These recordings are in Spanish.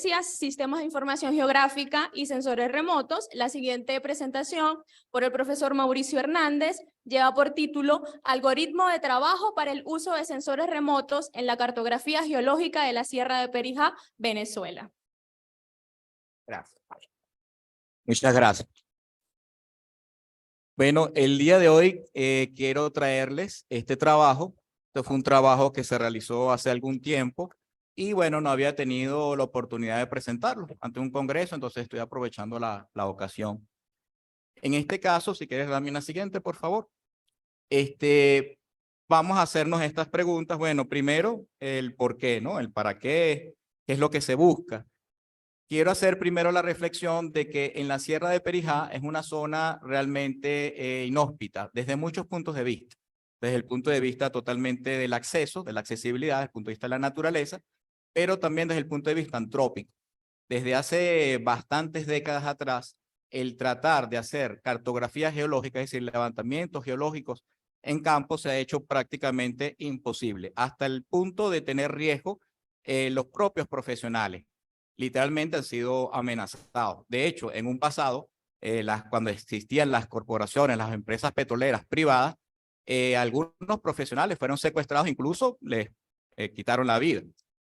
Geodesias, Sistemas de Información Geográfica y Sensores Remotos. La siguiente presentación por el profesor Mauricio Hernández lleva por título Algoritmo de trabajo para el uso de sensores remotos en la cartografía geológica de la Sierra de Perijá, Venezuela. Gracias. Muchas gracias. Bueno, el día de hoy quiero traerles este trabajo. Este fue un trabajo que se realizó hace algún tiempo y bueno, no había tenido la oportunidad de presentarlo ante un congreso, entonces estoy aprovechando la ocasión. En este caso, si quieres darme una siguiente, por favor. Vamos a hacernos estas preguntas. Bueno, primero, el por qué, ¿no? El para qué es lo que se busca. Quiero hacer primero la reflexión de que en la Sierra de Perijá es una zona realmente inhóspita desde muchos puntos de vista. Desde el punto de vista totalmente del acceso, de la accesibilidad, desde el punto de vista de la naturaleza, pero también desde el punto de vista antrópico. Desde hace bastantes décadas atrás, el tratar de hacer cartografía geológica, es decir, levantamientos geológicos en campo, se ha hecho prácticamente imposible, hasta el punto de tener riesgo los propios profesionales. Literalmente han sido amenazados. De hecho, en un pasado, cuando existían las corporaciones, las empresas petroleras privadas, algunos profesionales fueron secuestrados, incluso les quitaron la vida.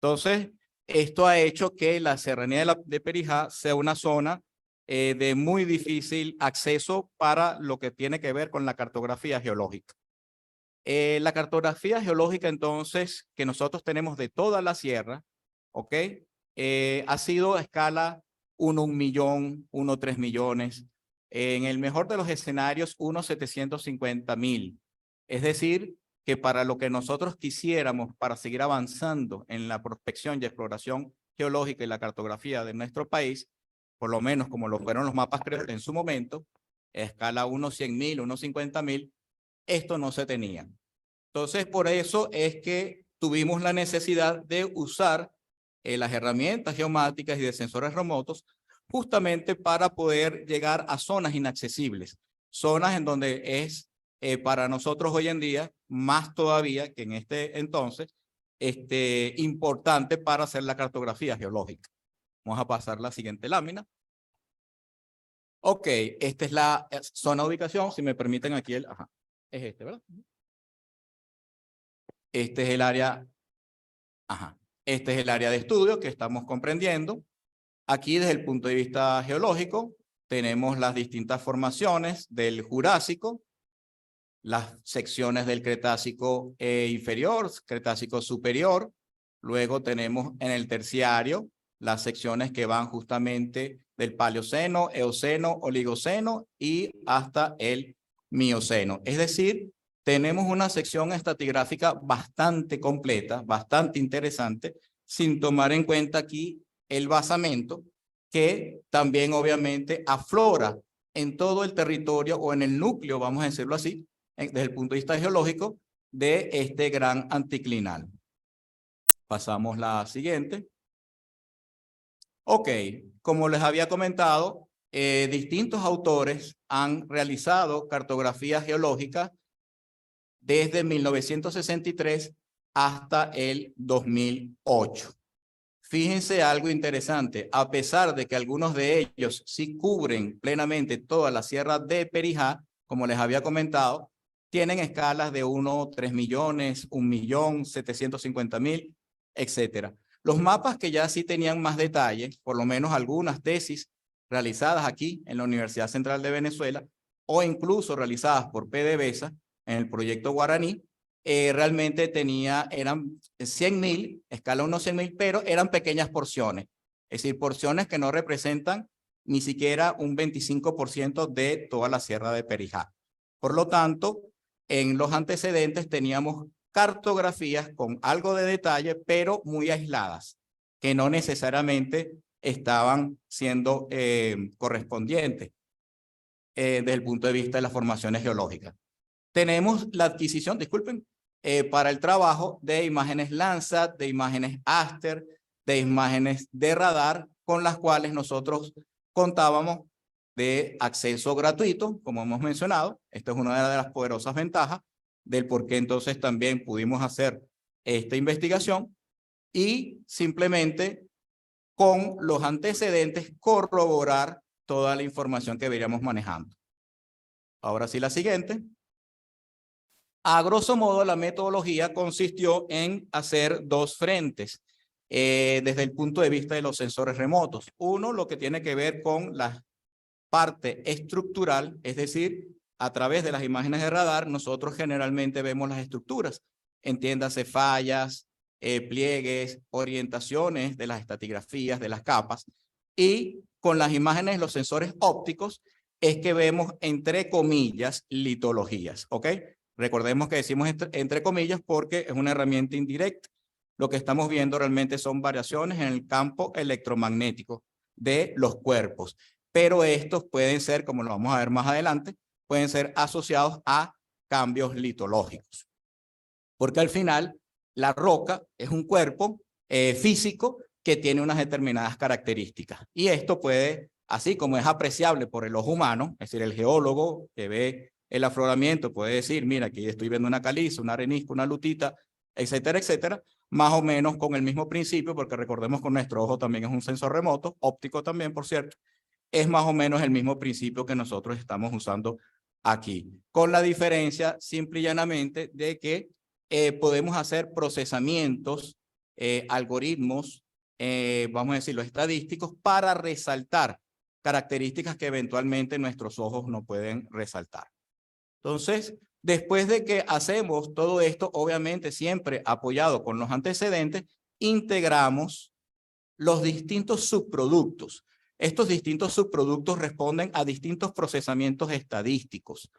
Entonces, esto ha hecho que la serranía de Perijá sea una zona de muy difícil acceso para lo que tiene que ver con la cartografía geológica. La cartografía geológica, entonces, que nosotros tenemos de toda la sierra, ¿ok? Ha sido a escala 1 millón, 3 millones, en el mejor de los escenarios 750.000. Es decir, que para lo que nosotros quisiéramos para seguir avanzando en la prospección y exploración geológica y la cartografía de nuestro país, por lo menos como lo fueron los mapas en su momento, a escala 100.000, 50.000, esto no se tenía. Entonces, por eso es que tuvimos la necesidad de usar las herramientas geomáticas y de sensores remotos justamente para poder llegar a zonas inaccesibles, zonas en donde es para nosotros hoy en día, más todavía que en este entonces, importante para hacer la cartografía geológica. Vamos a pasar la siguiente lámina. Ok, esta es la zona de ubicación, si me permiten aquí es ¿verdad? Este es el área, este es el área de estudio que estamos comprendiendo. Aquí desde el punto de vista geológico tenemos las distintas formaciones del Jurásico, las secciones del Cretácico inferior, Cretácico superior. Luego tenemos en el terciario las secciones que van justamente del Paleoceno, Eoceno, Oligoceno y hasta el Mioceno. Es decir, tenemos una sección estratigráfica bastante completa, bastante interesante, sin tomar en cuenta aquí el basamento que también obviamente aflora en todo el territorio o en el núcleo, vamos a decirlo así, desde el punto de vista geológico, de este gran anticlinal. Pasamos la siguiente. Ok, como les había comentado, distintos autores han realizado cartografías geológicas desde 1963 hasta el 2008. Fíjense algo interesante, a pesar de que algunos de ellos sí cubren plenamente toda la Sierra de Perijá, como les había comentado, tienen escalas de 3 millones, 1.750.000, etcétera. Los mapas que ya sí tenían más detalle, por lo menos algunas tesis realizadas aquí en la Universidad Central de Venezuela o incluso realizadas por PDVSA en el proyecto Guaraní, realmente eran 100.000, escala 100.000, pero eran pequeñas porciones. Es decir, porciones que no representan ni siquiera un 25% de toda la Sierra de Perijá. Por lo tanto, en los antecedentes teníamos cartografías con algo de detalle, pero muy aisladas, que no necesariamente estaban siendo correspondientes desde el punto de vista de las formaciones geológicas. Tenemos la adquisición, disculpen, para el trabajo de imágenes Landsat, de imágenes Aster, de imágenes de radar, con las cuales nosotros contábamos de acceso gratuito, como hemos mencionado. Esta es una de las poderosas ventajas del por qué entonces también pudimos hacer esta investigación y simplemente con los antecedentes corroborar toda la información que veríamos manejando. Ahora sí, la siguiente. A grosso modo, la metodología consistió en hacer dos frentes desde el punto de vista de los sensores remotos. Uno, lo que tiene que ver con la parte estructural, es decir, a través de las imágenes de radar, nosotros generalmente vemos las estructuras, entiéndase fallas, pliegues, orientaciones de las estratigrafías, de las capas, y con las imágenes, los sensores ópticos, es que vemos, entre comillas, litologías, ¿ok? Recordemos que decimos entre comillas porque es una herramienta indirecta. Lo que estamos viendo realmente son variaciones en el campo electromagnético de los cuerpos, pero estos pueden ser, como lo vamos a ver más adelante, pueden ser asociados a cambios litológicos. Porque al final, la roca es un cuerpo físico que tiene unas determinadas características. Y esto puede, así como es apreciable por el ojo humano, es decir, el geólogo que ve el afloramiento puede decir, mira, aquí estoy viendo una caliza, una arenisca, una lutita, etcétera, etcétera, más o menos con el mismo principio, porque recordemos que nuestro ojo también es un sensor remoto, óptico también, por cierto, es más o menos el mismo principio que nosotros estamos usando aquí, con la diferencia simple y llanamente de que podemos hacer procesamientos, algoritmos, vamos a decirlo, estadísticos para resaltar características que eventualmente nuestros ojos no pueden resaltar. Entonces, después de que hacemos todo esto, obviamente siempre apoyado con los antecedentes, integramos los distintos subproductos. Estos distintos subproductos responden a distintos procesamientos estadísticos,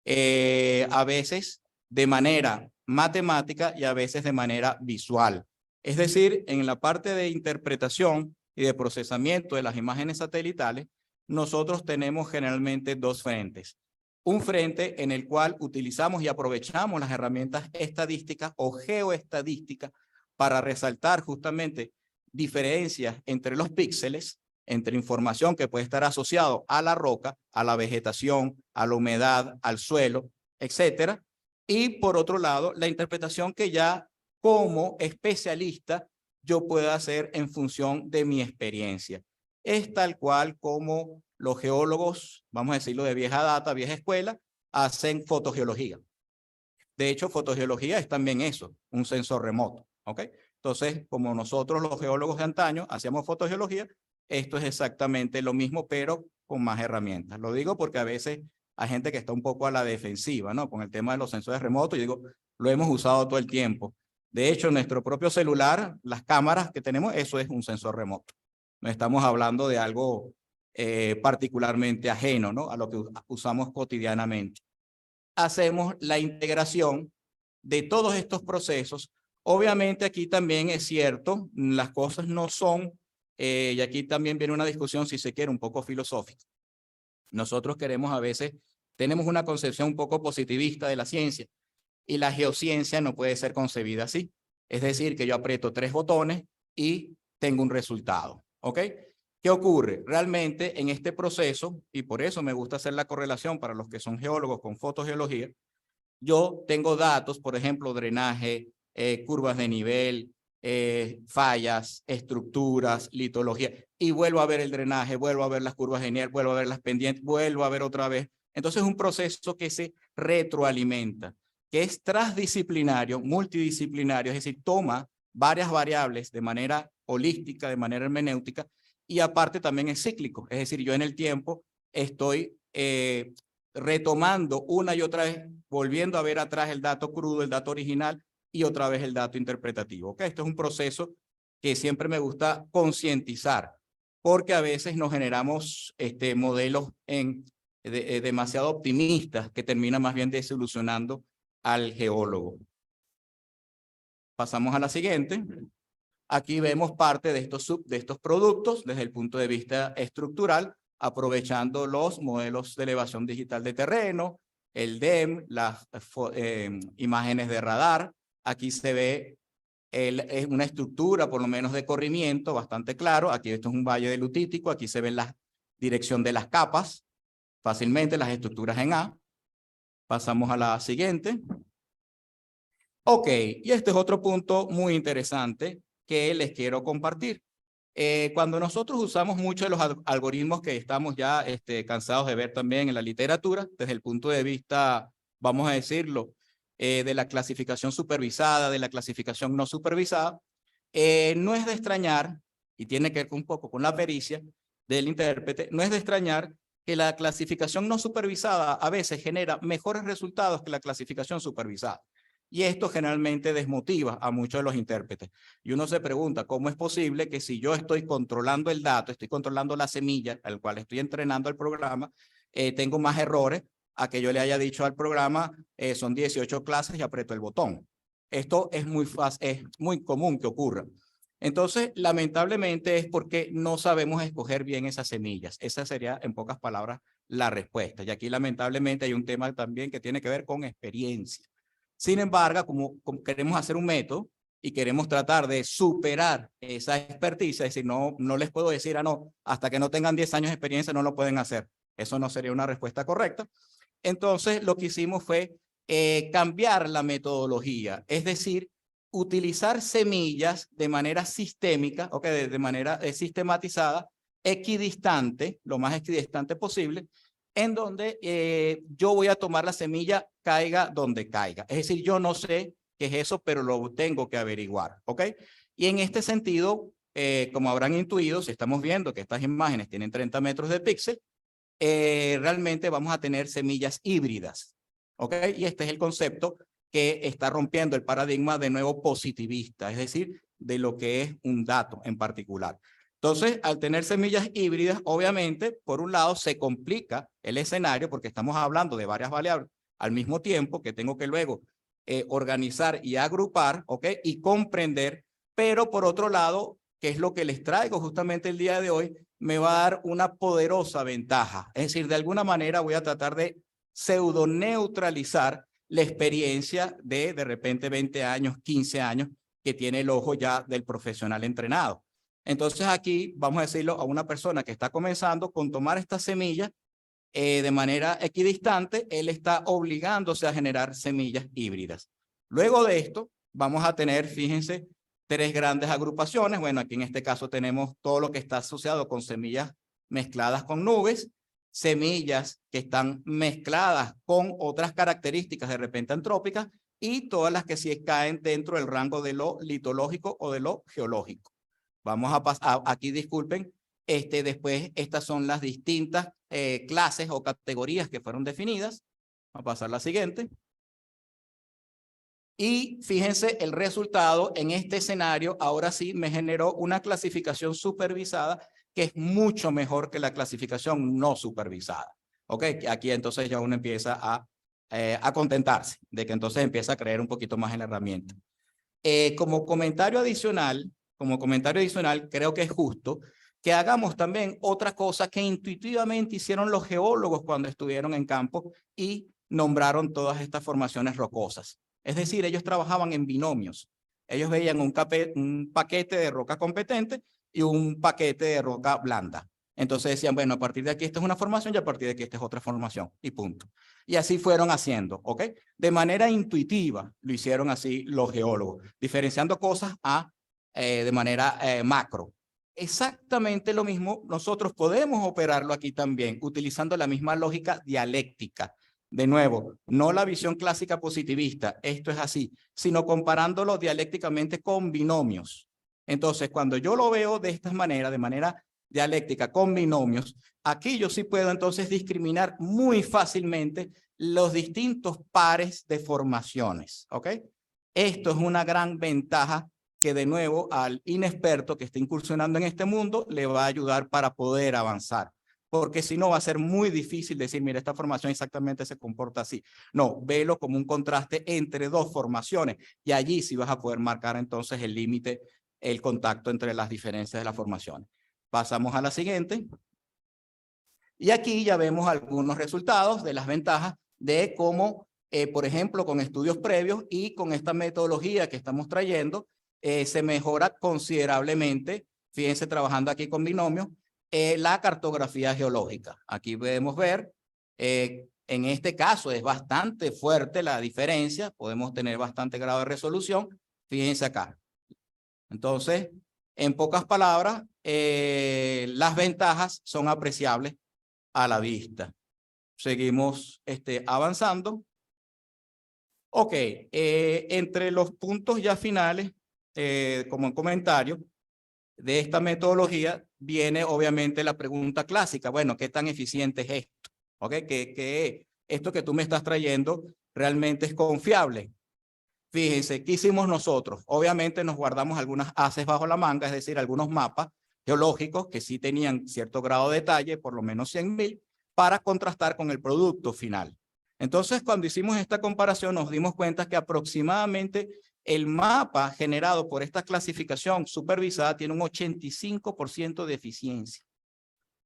a veces de manera matemática y a veces de manera visual. Es decir, en la parte de interpretación y de procesamiento de las imágenes satelitales, nosotros tenemos generalmente dos frentes. Un frente en el cual utilizamos y aprovechamos las herramientas estadísticas o geoestadísticas para resaltar justamente diferencias entre los píxeles, entre información que puede estar asociado a la roca, a la vegetación, a la humedad, al suelo, etcétera. Y por otro lado, la interpretación que ya como especialista yo puedo hacer en función de mi experiencia. Es tal cual como los geólogos, vamos a decirlo de vieja data, vieja escuela, hacen fotogeología. De hecho, fotogeología es también eso, un sensor remoto, ¿ok? Entonces, como nosotros los geólogos de antaño hacíamos fotogeología, esto es exactamente lo mismo, pero con más herramientas. Lo digo porque a veces hay gente que está un poco a la defensiva, ¿no? Con el tema de los sensores remotos, yo digo, lo hemos usado todo el tiempo. De hecho, nuestro propio celular, las cámaras que tenemos, eso es un sensor remoto. No estamos hablando de algo particularmente ajeno, ¿no? A lo que usamos cotidianamente. Hacemos la integración de todos estos procesos. Obviamente aquí también es cierto, las cosas no son, y aquí también viene una discusión, si se quiere, un poco filosófica. Nosotros queremos a veces, tenemos una concepción un poco positivista de la ciencia, y la geociencia no puede ser concebida así. Es decir, que yo aprieto 3 botones y tengo un resultado, ¿ok? ¿Qué ocurre? Realmente en este proceso, y por eso me gusta hacer la correlación para los que son geólogos con fotogeología, yo tengo datos, por ejemplo, drenaje, curvas de nivel, fallas, estructuras, litología, y vuelvo a ver el drenaje, vuelvo a ver las curvas de nivel, vuelvo a ver las pendientes, vuelvo a ver otra vez. Entonces es un proceso que se retroalimenta, que es transdisciplinario, multidisciplinario, es decir, toma varias variables de manera holística, de manera hermenéutica, y aparte también es cíclico, es decir, yo en el tiempo estoy retomando una y otra vez, volviendo a ver atrás el dato crudo, el dato original y otra vez el dato interpretativo. ¿Okay? Esto es un proceso que siempre me gusta concientizar, porque a veces nos generamos modelos demasiado optimistas que terminan más bien desilusionando al geólogo. Pasamos a la siguiente. Aquí vemos parte de estos productos desde el punto de vista estructural, aprovechando los modelos de elevación digital de terreno, el DEM, las imágenes de radar. Aquí se ve es una estructura, por lo menos de corrimiento, bastante claro. Aquí esto es un valle de lutítico, aquí se ve la dirección de las capas, fácilmente las estructuras en A. Pasamos a la siguiente. Ok, y este es otro punto muy interesante que les quiero compartir. Cuando nosotros usamos mucho de los algoritmos que estamos ya cansados de ver también en la literatura, desde el punto de vista, vamos a decirlo, de la clasificación supervisada, de la clasificación no supervisada, no es de extrañar, y tiene que ver un poco con la pericia del intérprete, no es de extrañar que la clasificación no supervisada a veces genera mejores resultados que la clasificación supervisada. Y esto generalmente desmotiva a muchos de los intérpretes. Y uno se pregunta, ¿cómo es posible que si yo estoy controlando el dato, estoy controlando la semilla al cual estoy entrenando el programa, tengo más errores a que yo le haya dicho al programa, son 18 clases y aprieto el botón? Esto es muy fácil, es muy común que ocurra. Entonces, lamentablemente es porque no sabemos escoger bien esas semillas. Esa sería, en pocas palabras, la respuesta. Y aquí, lamentablemente, hay un tema también que tiene que ver con experiencia. Sin embargo, como queremos hacer un método y queremos tratar de superar esa experticia, es decir, no les puedo decir, no, hasta que no tengan 10 años de experiencia no lo pueden hacer. Eso no sería una respuesta correcta. Entonces, lo que hicimos fue cambiar la metodología, es decir, utilizar semillas de manera sistémica, de manera sistematizada, equidistante, lo más equidistante posible, en donde yo voy a tomar la semilla caiga donde caiga. Es decir, yo no sé qué es eso, pero lo tengo que averiguar, ¿ok? Y en este sentido, como habrán intuido, si estamos viendo que estas imágenes tienen 30 metros de píxel, realmente vamos a tener semillas híbridas, ¿ok? Y este es el concepto que está rompiendo el paradigma de nuevo positivista, es decir, de lo que es un dato en particular. Entonces, al tener semillas híbridas, obviamente, por un lado, se complica el escenario porque estamos hablando de varias variables al mismo tiempo que tengo que luego organizar y agrupar, ¿ok? Y comprender, pero por otro lado, que es lo que les traigo justamente el día de hoy, me va a dar una poderosa ventaja. Es decir, de alguna manera voy a tratar de pseudo neutralizar la experiencia de repente 20 años, 15 años que tiene el ojo ya del profesional entrenado. Entonces aquí vamos a decirlo a una persona que está comenzando con tomar estas semillas de manera equidistante, él está obligándose a generar semillas híbridas. Luego de esto vamos a tener, fíjense, 3 grandes agrupaciones. Bueno, aquí en este caso tenemos todo lo que está asociado con semillas mezcladas con nubes, semillas que están mezcladas con otras características de repente antrópicas y todas las que sí caen dentro del rango de lo litológico o de lo geológico. Vamos a pasar, aquí disculpen, después estas son las distintas clases o categorías que fueron definidas. Vamos a pasar a la siguiente. Y fíjense el resultado en este escenario, ahora sí me generó una clasificación supervisada que es mucho mejor que la clasificación no supervisada. ¿Ok? Aquí entonces ya uno empieza a contentarse de que entonces empieza a creer un poquito más en la herramienta. Como comentario adicional, creo que es justo que hagamos también otra cosa que intuitivamente hicieron los geólogos cuando estuvieron en campo y nombraron todas estas formaciones rocosas. Es decir, ellos trabajaban en binomios. Ellos veían un paquete de roca competente y un paquete de roca blanda. Entonces decían, bueno, a partir de aquí esta es una formación y a partir de aquí esta es otra formación y punto. Y así fueron haciendo, ¿ok? De manera intuitiva lo hicieron así los geólogos, diferenciando cosas de manera macro. Exactamente lo mismo, nosotros podemos operarlo aquí también, utilizando la misma lógica dialéctica. De nuevo, no la visión clásica positivista, esto es así, sino comparándolo dialécticamente con binomios. Entonces, cuando yo lo veo de esta manera, de manera dialéctica con binomios, aquí yo sí puedo entonces discriminar muy fácilmente los distintos pares de formaciones, ¿ok? Esto es una gran ventaja que de nuevo al inexperto que está incursionando en este mundo le va a ayudar para poder avanzar. Porque si no va a ser muy difícil decir, mira, esta formación exactamente se comporta así. No, velo como un contraste entre 2 formaciones y allí sí vas a poder marcar entonces el límite, el contacto entre las diferencias de las formaciones. Pasamos a la siguiente. Y aquí ya vemos algunos resultados de las ventajas de cómo, por ejemplo, con estudios previos y con esta metodología que estamos trayendo, se mejora considerablemente, fíjense trabajando aquí con binomios, la cartografía geológica. Aquí podemos ver, en este caso es bastante fuerte la diferencia, podemos tener bastante grado de resolución, fíjense acá. Entonces, En pocas palabras, las ventajas son apreciables a la vista. Seguimos avanzando. Ok, entre los puntos ya finales, como en comentario, de esta metodología viene obviamente la pregunta clásica. Bueno, ¿qué tan eficiente es esto? ¿Ok? ¿Que esto que tú me estás trayendo realmente es confiable? Fíjense, ¿qué hicimos nosotros? Obviamente nos guardamos algunas haces bajo la manga, es decir, algunos mapas geológicos que sí tenían cierto grado de detalle, por lo menos 100.000, para contrastar con el producto final. Entonces, cuando hicimos esta comparación, nos dimos cuenta que aproximadamente el mapa generado por esta clasificación supervisada tiene un 85% de eficiencia.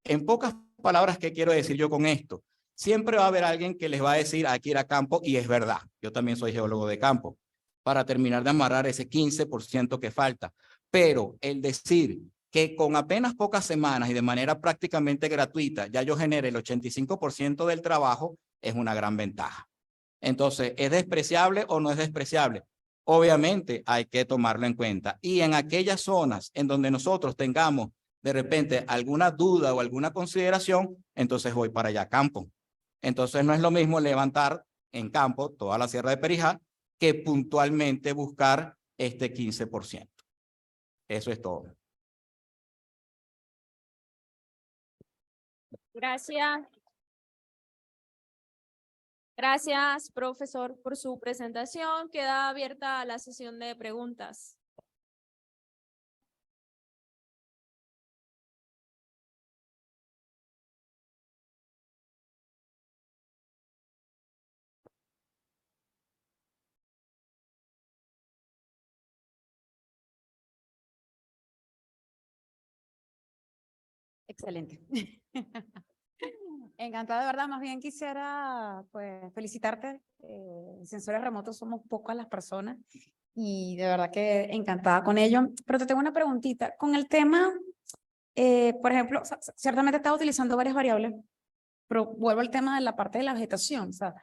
En pocas palabras, ¿qué quiero decir yo con esto? Siempre va a haber alguien que les va a decir hay que ir a campo, y es verdad. Yo también soy geólogo de campo, para terminar de amarrar ese 15% que falta. Pero el decir que con apenas pocas semanas y de manera prácticamente gratuita ya yo genere el 85% del trabajo es una gran ventaja. Entonces, ¿es despreciable o no es despreciable? Obviamente hay que tomarlo en cuenta. Y en aquellas zonas en donde nosotros tengamos de repente alguna duda o alguna consideración, entonces voy para allá a campo. Entonces no es lo mismo levantar en campo toda la Sierra de Perijá que puntualmente buscar este 15%. Eso es todo. Gracias. Gracias, profesor, por su presentación. Queda abierta la sesión de preguntas. Excelente. Encantada, de verdad. Más bien quisiera pues felicitarte. Sensores remotos somos pocas las personas y de verdad que encantada con ello. Pero te tengo una preguntita. Con el tema, por ejemplo, ciertamente estás utilizando varias variables, pero vuelvo al tema de la parte de la vegetación. O sea,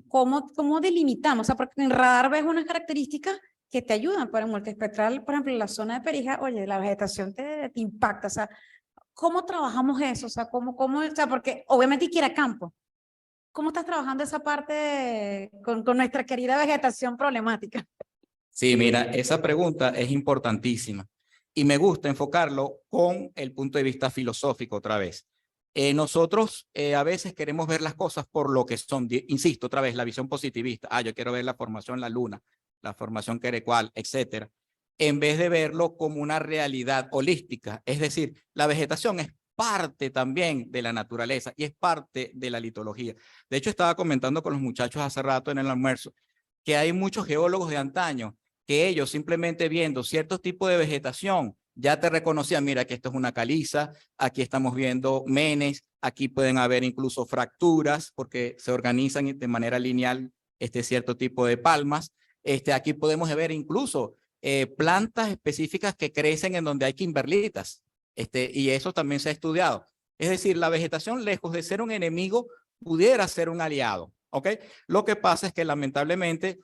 ¿cómo delimitamos? O sea, porque en radar ves unas características que te ayudan, pero en multiespectral, por ejemplo, en la zona de Perijá, oye, la vegetación te impacta. O sea, ¿cómo trabajamos eso? O sea, o sea, porque obviamente hay que ir a campo. ¿Cómo estás trabajando esa parte con nuestra querida vegetación problemática? Sí, mira, esa pregunta es importantísima y me gusta enfocarlo con el punto de vista filosófico otra vez. Nosotros a veces queremos ver las cosas por lo que son, insisto otra vez, la visión positivista. Yo quiero ver la formación en la luna, la formación Querecual, etcétera, en vez de verlo como una realidad holística. Es decir, la vegetación es parte también de la naturaleza y es parte de la litología. De hecho, estaba comentando con los muchachos hace rato en el almuerzo que hay muchos geólogos de antaño que ellos simplemente viendo ciertos tipos de vegetación ya te reconocían, mira que esto es una caliza, aquí estamos viendo menes, aquí pueden haber incluso fracturas porque se organizan de manera lineal cierto tipo de palmas. Aquí podemos ver incluso plantas específicas que crecen en donde hay kimberlitas, y eso también se ha estudiado. Es decir, la vegetación, lejos de ser un enemigo, pudiera ser un aliado, ¿ok? Lo que pasa es que lamentablemente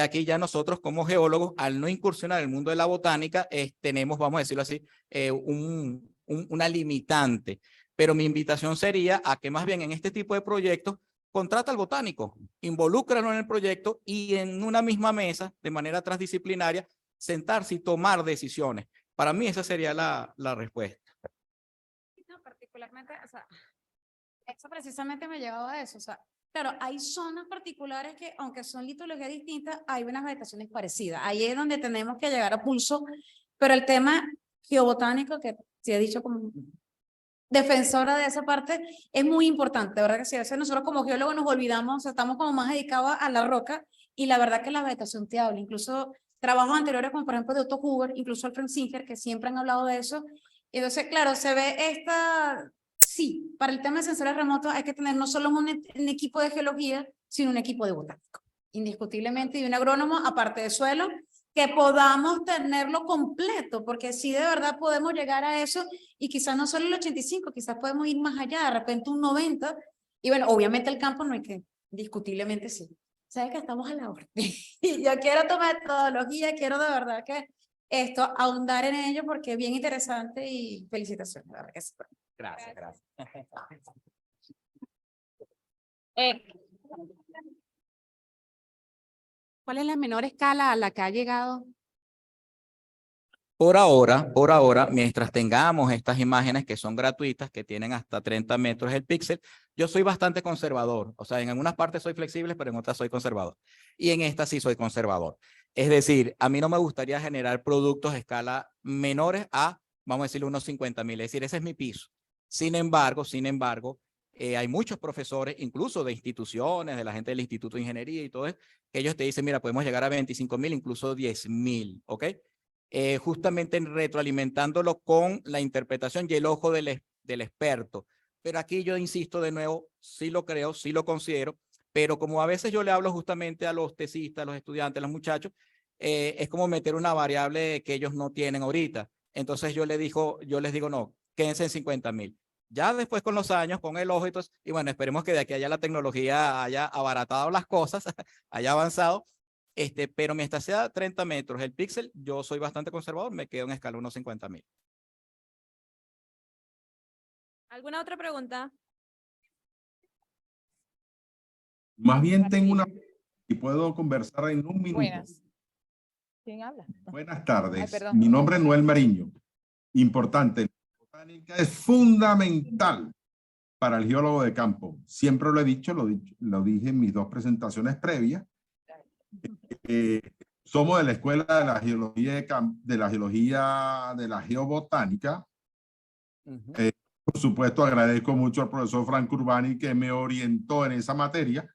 aquí ya nosotros como geólogos, al no incursionar en el mundo de la botánica, tenemos, vamos a decirlo así, una limitante. Pero mi invitación sería a que más bien en este tipo de proyectos contrata al botánico, involúcralo en el proyecto y en una misma mesa, de manera transdisciplinaria, sentarse y tomar decisiones. Para mí esa sería la respuesta. No, particularmente, o sea, eso precisamente me llevaba a eso. O sea, claro, hay zonas particulares que, aunque son litologías distintas, hay unas vegetaciones parecidas. Ahí es donde tenemos que llegar a pulso, pero el tema geobotánico, que sí he dicho como defensora de esa parte, es muy importante, ¿verdad que sí? A veces nosotros como geólogos nos olvidamos, o sea, estamos como más dedicados a la roca y la verdad que la vegetación te habla. Incluso trabajos anteriores como por ejemplo de Otto Huber, incluso Alfred Singer, que siempre han hablado de eso. Entonces, claro, se ve sí, para el tema de sensores remotos hay que tener no solo un equipo de geología, sino un equipo de botánico, indiscutiblemente, y un agrónomo, aparte de suelo, que podamos tenerlo completo, porque sí de verdad podemos llegar a eso y quizás no solo el 85, quizás podemos ir más allá, de repente un 90, y bueno, obviamente el campo no hay que, indiscutiblemente sí. Sabes que estamos a la orden. Y yo quiero tu metodología, quiero de verdad que ahondar en ello porque es bien interesante y felicitaciones. La verdad que sí. Gracias, gracias. ¿Cuál es la menor escala a la que ha llegado? Por ahora, mientras tengamos estas imágenes que son gratuitas, que tienen hasta 30 metros el píxel, yo soy bastante conservador. O sea, en algunas partes soy flexible, pero en otras soy conservador. Y en esta sí soy conservador. Es decir, a mí no me gustaría generar productos a escala menores a, vamos a decirle, unos 50,000. Es decir, ese es mi piso. Sin embargo, hay muchos profesores, incluso de instituciones, de la gente del Instituto de Ingeniería y todo eso, que ellos te dicen, mira, podemos llegar a 25,000, incluso 10,000, ¿ok? Justamente retroalimentándolo con la interpretación y el ojo del experto. Pero aquí yo insisto de nuevo, sí lo creo, sí lo considero, pero como a veces yo le hablo justamente a los tesistas, a los estudiantes, a los muchachos, es como meter una variable que ellos no tienen ahorita. Entonces yo les digo, no, quédense en 50,000. Ya después con los años, con el ojo y todo, y bueno, esperemos que de aquí allá la tecnología haya abaratado las cosas, haya avanzado. Pero mientras sea 30 metros el píxel, yo soy bastante conservador, me quedo en escala unos 50,000. ¿Alguna otra pregunta? Más bien tengo una y puedo conversar en un minuto. Buenas. ¿Quién habla? Buenas tardes. Ay, perdón. Mi nombre es Noel Mariño. Importante. La botánica es fundamental para el geólogo de campo. Siempre lo he dicho, lo dije en mis dos presentaciones previas. Somos de la Escuela de la Geología de la Geobotánica. Por supuesto, agradezco mucho al profesor Franco Urbani que me orientó en esa materia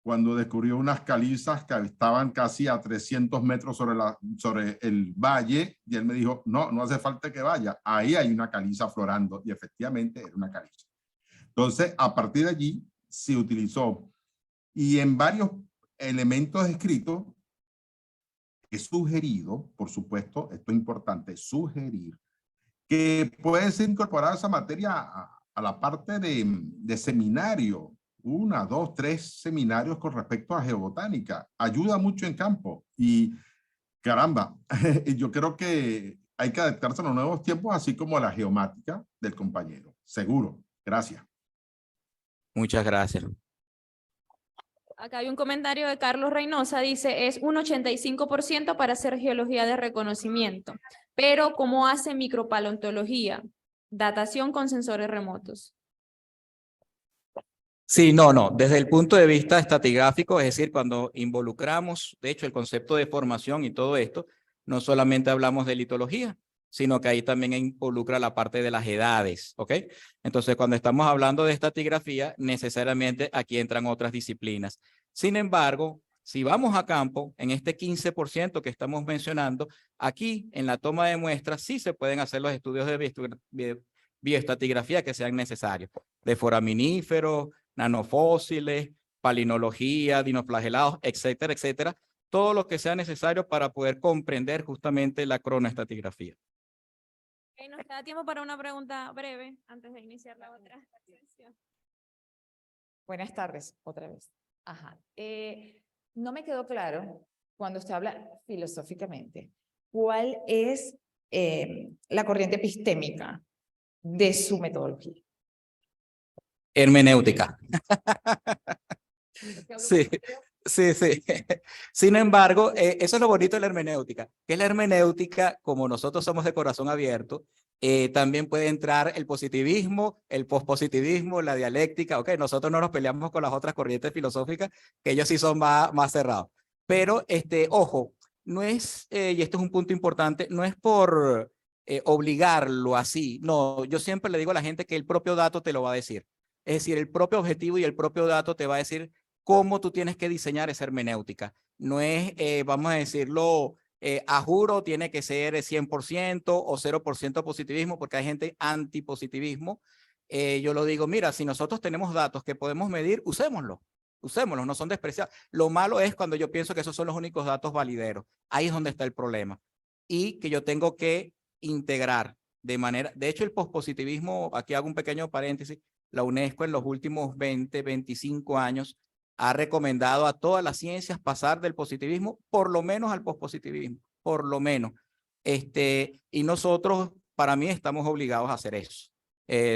cuando descubrió unas calizas que estaban casi a 300 metros sobre el valle, y él me dijo, no hace falta que vaya, ahí hay una caliza florando, y efectivamente era una caliza. Entonces, a partir de allí se utilizó, y en varios elementos escritos, he sugerido, por supuesto, esto es importante, sugerir, que puede ser incorporada esa materia a la parte de seminario, 1, 2, 3 seminarios con respecto a geobotánica. Ayuda mucho en campo y caramba, yo creo que hay que adaptarse a los nuevos tiempos, así como a la geomática del compañero. Seguro. Gracias. Muchas gracias. Acá hay un comentario de Carlos Reynosa, dice, es un 85% para hacer geología de reconocimiento, pero ¿cómo hace micropaleontología? Datación con sensores remotos. Sí, no. Desde el punto de vista estratigráfico, es decir, cuando involucramos, de hecho, el concepto de formación y todo esto, no solamente hablamos de litología, sino que ahí también involucra la parte de las edades, ¿ok? Entonces, cuando estamos hablando de estratigrafía, necesariamente aquí entran otras disciplinas. Sin embargo, si vamos a campo, en este 15% que estamos mencionando, aquí en la toma de muestras sí se pueden hacer los estudios de bioestratigrafía que sean necesarios, de foraminíferos, nanofósiles, palinología, dinoflagelados, etcétera, etcétera, todo lo que sea necesario para poder comprender justamente la cronoestratigrafía. Okay, nos queda tiempo para una pregunta breve antes de iniciar la otra sesión. Buenas tardes, otra vez. Ajá. No me quedó claro, cuando usted habla filosóficamente, ¿cuál es la corriente epistémica de su metodología? Hermenéutica. Sí. Sin embargo, eso es lo bonito de la hermenéutica, que la hermenéutica, como nosotros somos de corazón abierto, también puede entrar el positivismo, el pospositivismo, la dialéctica. Ok, nosotros no nos peleamos con las otras corrientes filosóficas, que ellos sí son más cerrados. Pero, ojo, no es, y esto es un punto importante, no es por obligarlo así. No, yo siempre le digo a la gente que el propio dato te lo va a decir. Es decir, el propio objetivo y el propio dato te va a decir cómo tú tienes que diseñar esa hermenéutica. No es, vamos a decirlo, a juro tiene que ser 100% o 0% positivismo, porque hay gente antipositivismo. Yo lo digo, mira, si nosotros tenemos datos que podemos medir, usémoslos, no son despreciables. Lo malo es cuando yo pienso que esos son los únicos datos valideros. Ahí es donde está el problema. Y que yo tengo que integrar de manera, de hecho el pospositivismo, aquí hago un pequeño paréntesis, la UNESCO en los últimos 20, 25 años ha recomendado a todas las ciencias pasar del positivismo por lo menos al pospositivismo, por lo menos, Y nosotros, para mí, estamos obligados a hacer eso.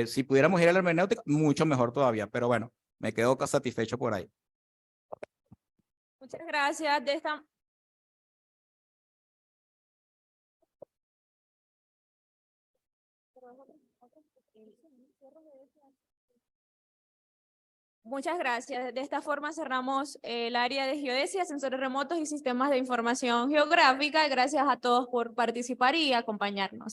Si pudiéramos ir a la hermenéutica, mucho mejor todavía, pero bueno, me quedo satisfecho por ahí. Muchas gracias. Muchas gracias. De esta forma cerramos el área de geodesia, sensores remotos y sistemas de información geográfica. Gracias a todos por participar y acompañarnos.